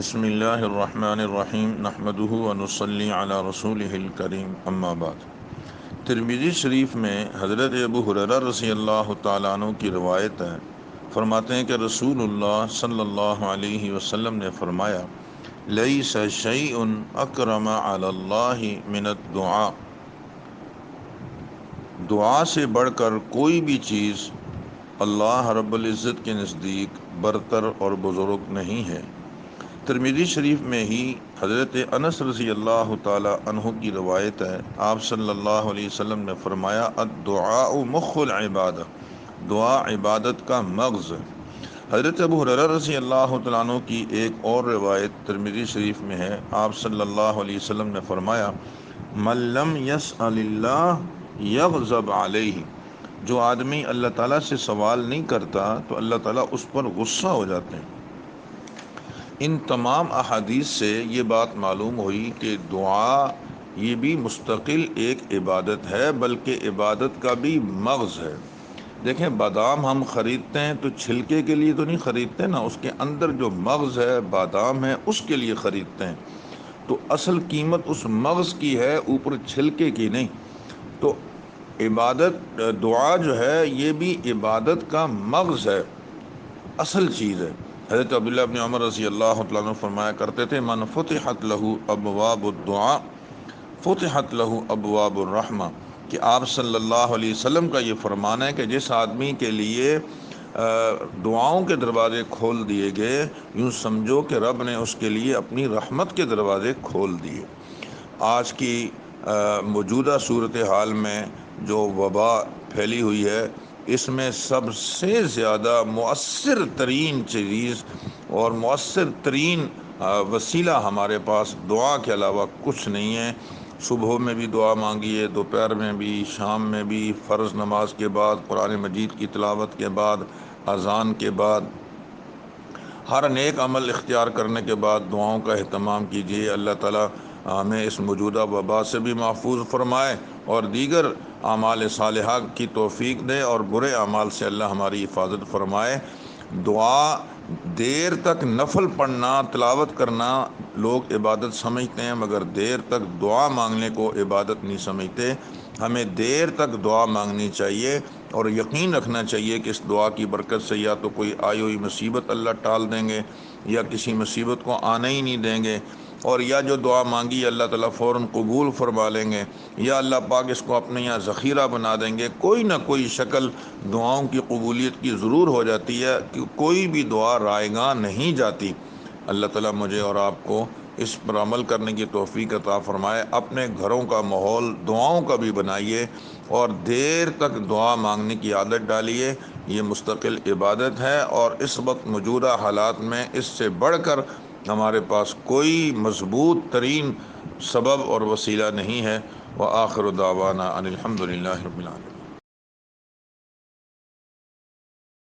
بسم اللہ الرحمن الرحیم نحمدہ ونصلی علی رسولہ الکریم اما بعد۔ ترمذی شریف میں حضرت ابو ہریرہ رضی اللہ تعالیٰ عنہ کی روایت ہے، فرماتے ہیں کہ رسول اللہ صلی اللہ علیہ وسلم نے فرمایا، لیس شیء اکرم علی اللہ من الدعاء، دعا سے بڑھ کر کوئی بھی چیز اللہ رب العزت کے نزدیک برتر اور بزرگ نہیں ہے۔ ترمذی شریف میں ہی حضرت انس رضی اللہ تعالی عنہ کی روایت ہے، آپ صلی اللہ علیہ وسلم نے فرمایا، الدعاء مخ العبادہ، دعا عبادت کا مغز ہے۔ حضرت ابو ہریرہ رضی اللہ تعالیٰ عنہ کی ایک اور روایت ترمذی شریف میں ہے، آپ صلی اللہ علیہ وسلم نے فرمایا، من لم یسأل اللہ یغضب علیہ، جو آدمی اللہ تعالیٰ سے سوال نہیں کرتا تو اللہ تعالیٰ اس پر غصہ ہو جاتے ہیں۔ ان تمام احادیث سے یہ بات معلوم ہوئی کہ دعا یہ بھی مستقل ایک عبادت ہے، بلکہ عبادت کا بھی مغز ہے۔ دیکھیں، بادام ہم خریدتے ہیں تو چھلکے کے لیے تو نہیں خریدتے نا، اس کے اندر جو مغز ہے، بادام ہے، اس کے لیے خریدتے ہیں۔ تو اصل قیمت اس مغز کی ہے، اوپر چھلکے کی نہیں۔ تو عبادت، دعا جو ہے یہ بھی عبادت کا مغز ہے، اصل چیز ہے۔ حضرت عبداللہ بن عمر رضی اللہ تعالیٰ عنہ فرمایا کرتے تھے، من فتحت لہ ابواب الدعاء فتحت لہ ابواب الرحمہ، کہ آپ صلی اللہ علیہ وسلم کا یہ فرمان ہے کہ جس آدمی کے لیے دعاؤں کے دروازے کھول دیے گئے، یوں سمجھو کہ رب نے اس کے لیے اپنی رحمت کے دروازے کھول دیے۔ آج کی موجودہ صورتحال میں جو وبا پھیلی ہوئی ہے، اس میں سب سے زیادہ مؤثر ترین چیز اور مؤثر ترین وسیلہ ہمارے پاس دعا کے علاوہ کچھ نہیں ہے۔ صبح میں بھی دعا مانگیے، دوپہر میں بھی، شام میں بھی، فرض نماز کے بعد، قرآن مجید کی تلاوت کے بعد، اذان کے بعد، ہر نیک عمل اختیار کرنے کے بعد دعاؤں کا اہتمام کیجیے۔ اللہ تعالیٰ ہمیں اس موجودہ وبا سے بھی محفوظ فرمائے اور دیگر اعمال صالحہ کی توفیق دے، اور برے اعمال سے اللہ ہماری حفاظت فرمائے۔ دعا دیر تک نفل پڑھنا، تلاوت کرنا لوگ عبادت سمجھتے ہیں، مگر دیر تک دعا مانگنے کو عبادت نہیں سمجھتے۔ ہمیں دیر تک دعا مانگنی چاہیے اور یقین رکھنا چاہیے کہ اس دعا کی برکت سے یا تو کوئی آئی ہوئی مصیبت اللہ ٹال دیں گے، یا کسی مصیبت کو آنے ہی نہیں دیں گے، اور یا جو دعا مانگی اللہ تعالیٰ فوراً قبول فرما لیں گے، یا اللہ پاک اس کو اپنے یہاں ذخیرہ بنا دیں گے۔ کوئی نہ کوئی شکل دعاؤں کی قبولیت کی ضرور ہو جاتی ہے، کہ کوئی بھی دعا رائیگاں نہیں جاتی۔ اللہ تعالیٰ مجھے اور آپ کو اس پر عمل کرنے کی توفیق عطا فرمائے۔ اپنے گھروں کا ماحول دعاؤں کا بھی بنائیے اور دیر تک دعا مانگنے کی عادت ڈالیے۔ یہ مستقل عبادت ہے، اور اس وقت موجودہ حالات میں اس سے بڑھ کر ہمارے پاس کوئی مضبوط ترین سبب اور وسیلہ نہیں ہے۔ وآخر دعوانا ان الحمد للہ رب العالمین۔